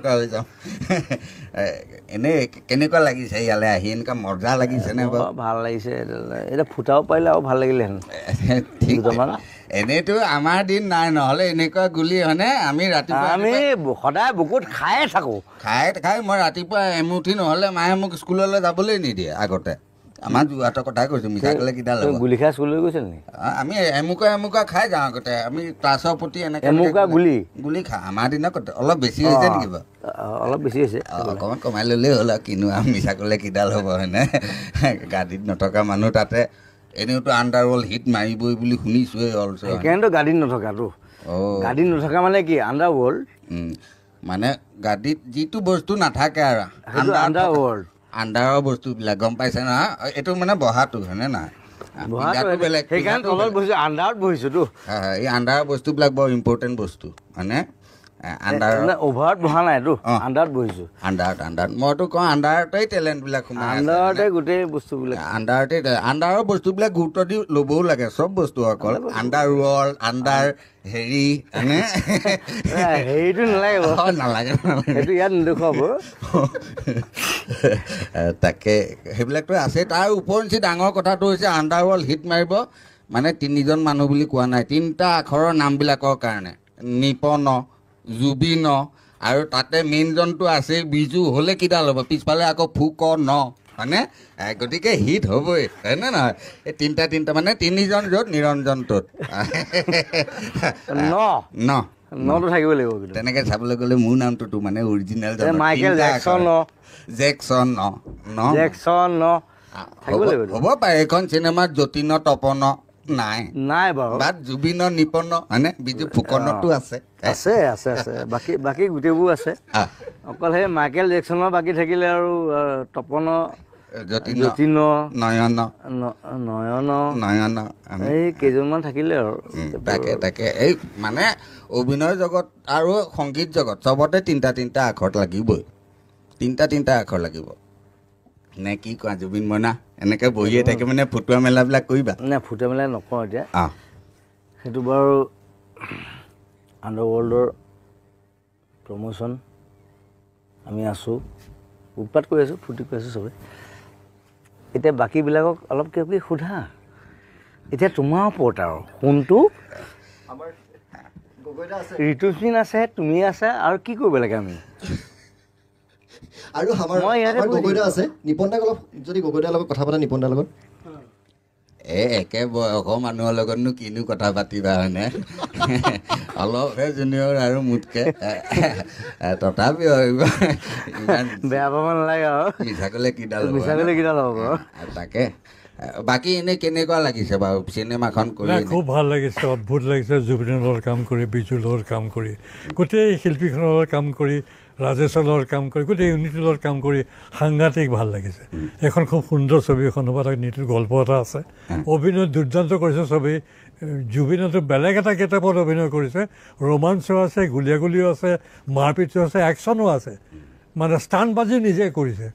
ফটকা হৈ যাওঁ এনেই কেনেকুৱা লাগিছে ইয়ালৈ আহি এনেকুৱা মজা লাগিছেনে বাৰু ভাল লাগিছে এতিয়া ফুটাব পাৰিলে আৰু ভাল লাগিলেহেঁতেন ঠিক এনেইতো আমাৰ দিন নাই নহ'লে এনেকুৱা গুলি হয়নে আমি ৰাতিপুৱা আমি সদায় বুকুত খায়ে থাকোঁ খাই মই ৰাতিপুৱা এমুঠি নহ'লে মায়ে মোক স্কুললৈ যাবলৈ নিদিয়ে আগতে আমাৰ যোৰহাটৰ কথাই কৈছোঁ মিছা ক'লে কিডাল হ'ব গুলি খাই স্কুললৈ গৈছিল নেকি আমি এমুকা খাই যাওঁ আগতে আমি ক্লাছৰ প্ৰতি এনেকৈ গুলি খাওঁ আমাৰ দিনত অলপ বেছি হৈছে নেকি বাৰু অলপ বেছি হৈছে অকণমান কমাই ল'লেই হ'ল আৰু কিনো আৰু মিছা ক'লে কিডাল হ'ব হয়নে গাড়ীত নথকা মানুহ তাতে এনেওতো আণ্ডাৰৱৰ্ল্ড হিট মাৰিবই বুলি শুনিছোঁৱেই অলছ সেইকাৰণেতো গাড়ীত নথকাটো গাড়ীত নথকা মানে কি আণ্ডাৰৱৰ্ল্ড মানে গাড়ীত যিটো বস্তু নাথাকে আৰু আণ্ডাৰৱৰ্ল্ড আণ্ডাৰৰ বস্তুবিলাক গম পাইছে নহয় এইটো মানে বহাটো হয়নে নাই বেলেগ আণ্ডাৰত বহিছোঁতো এই আণ্ডাৰৰ বস্তুবিলাক বৰ ইম্পৰ্টেণ্ট বস্তু মানে অভাৰত বহা নাইতো আণ্ডাৰত বহিছোঁ আণ্ডাৰত মইতো কওঁ আণ্ডাৰতেই টেলেণ্টবিলাক সোমাই আণ্ডাৰতে গোটেই বস্তুবিলাক আণ্ডাৰৰ বস্তুবিলাক গুৰুত্ব দি ল'বও লাগে চব বস্তু অকল আণ্ডাৰৱৰ্ল্ড আণ্ডাৰ হেৰি হয়নে হেৰিটো নালাগে সেইটো ইয়াত নেদেখুৱাব তাকে সেইবিলাকতো আছে তাৰ ওপৰঞ্চি ডাঙৰ কথাটো হৈছে আণ্ডাৰৱৰ্ল্ড হিট মাৰিব মানে 3জন মানুহ বুলি কোৱা নাই 3টা আখৰৰ নামবিলাকৰ কাৰণে নিপন জুবিন আৰু তাতে মেইনজনটো আছে বিজু হ'লে কিডাল হ'ব পিছফালে আকৌ ফুক ন হয়নে গতিকে হিট হ'বই হয়নে নহয় এই তিনিটা মানে 3জন য'ত নিৰঞ্জনটোত নটো থাকিব লাগিব তেনেকৈ চাবলৈ গ'লে মোৰ নামটোতো মানে অৰিজিনেল মাইকেল জেকচন হ'ব পাৰে এইখন চিনেমাত যতীন তপন নাই বাৰু বাট জুবিন নিপন হয়নে বিজু ফুকনতো আছে বাকী গোটেইবোৰ আছে অকল সেই মাইকেল জেকচনৰ বাকী থাকিলে আৰু তপন যতীন নয়ন এই কেইজনমান থাকিলে আৰু তাকে এই মানে অভিনয় জগত আৰু সংগীত জগত চবতে 3টা আখৰ লাগিবই 3টা আখৰ লাগিব নে কি কোৱা জুবিন মইনা এনেকৈ বহিয়ে থাকে মানে ফুটোৱা মেলাবিলাক কৰিবা নে ফুটোৱা মেলা নকওঁ এতিয়া সেইটো বাৰু আণ্ডাৰৱৰ্ল্ডৰ প্ৰমোশ্যন আমি আছোঁ উৎপাত কৰি আছোঁ ফূৰ্তি কৰি আছোঁ চবেই এতিয়া বাকীবিলাকক অলপ কিবা কিবি সোধা এতিয়া তোমাৰ ওপৰত আৰু কোনটো ঋতুস্মিন আছে তুমি আছে আৰু কি কৰিব লাগে আমি আৰু মই ইয়াতে গগৈদা আছে নিপনদাক অলপ যদি গগৈদাৰ লগত কথা পাতা নিপনদাৰ লগত একে বয়সৰ মানুহৰ লগতনো কিনো কথা পাতিবা হয়নে অলপহে জুনিয়ৰ আৰু মোতকৈ তথাপিও বেয়া পাব নালাগে আৰু মিছা ক'লে কিডাল হ'ব তাকে বাকী এনেই কেনেকুৱা লাগিছে বাৰু চিনেমাখন কৰি খুব ভাল লাগিছে অদ্ভুত লাগিছে জুবিনৰ লগত কাম কৰি বিজুৰ লগত কাম কৰি গোটেই শিল্পীখনৰ লগত কাম কৰি ৰাজেশৰ লগত কাম কৰি গোটেই ইউনিটিৰ লগত কাম কৰি সাংঘাতিক ভাল লাগিছে এখন খুব সুন্দৰ ছবি এখন হ'ব তাক নীতিৰ গল্প এটা আছে অভিনয় দুৰ্দান্ত কৰিছে ছবি জুবিনতো বেলেগ এটা কিতাপত অভিনয় কৰিছে ৰোমাঞ্চো আছে গুলীয়াগুলিও আছে মাৰপিটো আছে একশ্যনো আছে মানে ষ্টাণ্টবাজি নিজে কৰিছে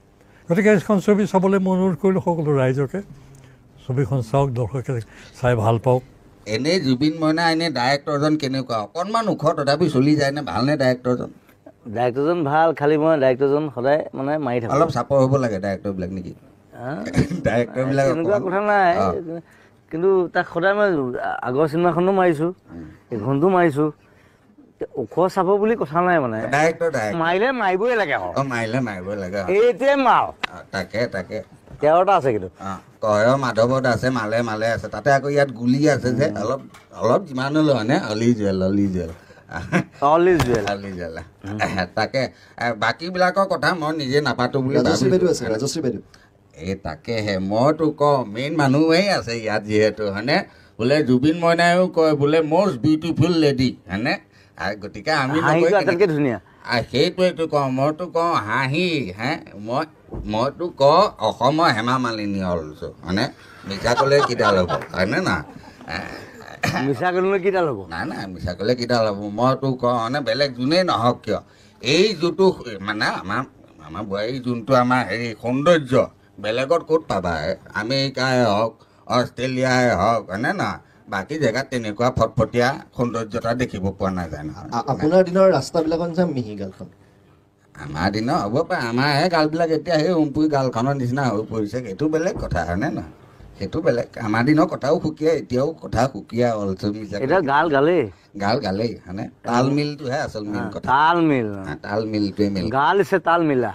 গতিকে এইখন ছবি চাবলৈ মই অনুৰোধ কৰিলোঁ সকলো ৰাইজকে ছবিখন চাওক দৰ্শকে চাই ভাল পাওক এনেই জুবিন মইনা এনেই ডাইৰেক্টৰজন কেনেকুৱা অকণমান ওখ তথাপি চলি যায়নে ভালনে ডাইৰেক্টৰজন ভাল খালি মই ডাইৰেক্টৰজন সদায় মানে মাৰি থাকোঁ অলপ চাপৰ হ'ব লাগে ডাইৰেক্টৰবিলাক নেকি ডাইৰেক্টৰবিলাক তেনেকুৱা কথা নাই কিন্তু তাক সদায় মই আগৰ চিনেমাখনো মাৰিছোঁ এইখনটো মাৰিছোঁ ওখ চাব বুলি কথা নাই মানে মাৰিলে মাৰিবই লাগে এইটোৱে মাৰ তাকে 13টা আছে কিন্তু কয়ৰ মাধৱত আছে মালে আছে তাতে আকৌ ইয়াত গুলি আছে যে অলপ যিমান হ'লেও হয়নে অলি জুৱেল তাকে বাকীবিলাকৰ কথা মই নিজে নাপাতো বুলি এই তাকেহে মইতো কওঁ মেইন মানুহেই আছে ইয়াত যিহেতু হয়নে বোলে জুবিন মইনায়ো কয় বোলে মষ্ট বিউটিফুল লেডি হয়নে গতিকে আমি ধুনীয়া সেইটোৱেতো কওঁ মইতো কওঁ হাঁহি মইতো কওঁ অসমৰ হেমা মালিনী অলছো হয়নে মিছা ক'লে কিডাল হ'ব হয়নে না মিছা ক'লে কিডাল হ'ব নাই মিছা ক'লে কিডাল হ'ব মইতো কওঁ মানে বেলেগ যোনেই নহওক কিয় এই যোনটো মানে আমাৰ বোৱাৰী যোনটো আমাৰ হেৰি সৌন্দৰ্য বেলেগত ক'ত পাবা আমেৰিকাই হওক অষ্ট্ৰেলিয়াই হওক হয়নে না বাকী জেগাত তেনেকুৱা ফটফটীয়া সৌন্দৰ্যতা দেখিব পোৱা নাযায় নহয় আপোনাৰ দিনৰ ৰাস্তাবিলাকত যে মিহিগালখন আমাৰ দিনৰ হ'ব পাৰে আমাৰহে গালবিলাক এতিয়া সেই উমপুৰি গালখনৰ নিচিনা হৈ পৰিছে সেইটো বেলেগ কথা হয়নে নহয় সেইটো বেলেগ আমাৰ দিনৰ কথাও সুকীয়া এতিয়াও কথা সুকীয়া অলচো মিছা এতিয়া গাল গালেই গাল গালেই হয়নে তাল মিলটোহে আচল মেইন কথা তাল মিল তাল মিলটোৱে মিল গাল ইছে তাল মিলা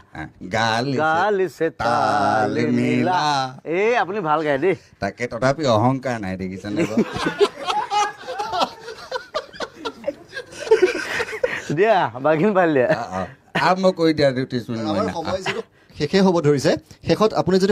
গাল গাল ইছে তাল মিলা এই আপুনি ভাল গায় দেই তাকে তথাপি অহংকাৰ নাই দেখিছেনে বাৰু? দিয়া বাঘিন পাল দিয়া মই কৈ দিয়া 30 মিনিট আমাৰ সময় যিটো শেষেই হ'ব ধৰিছে শেষত আপুনি যদি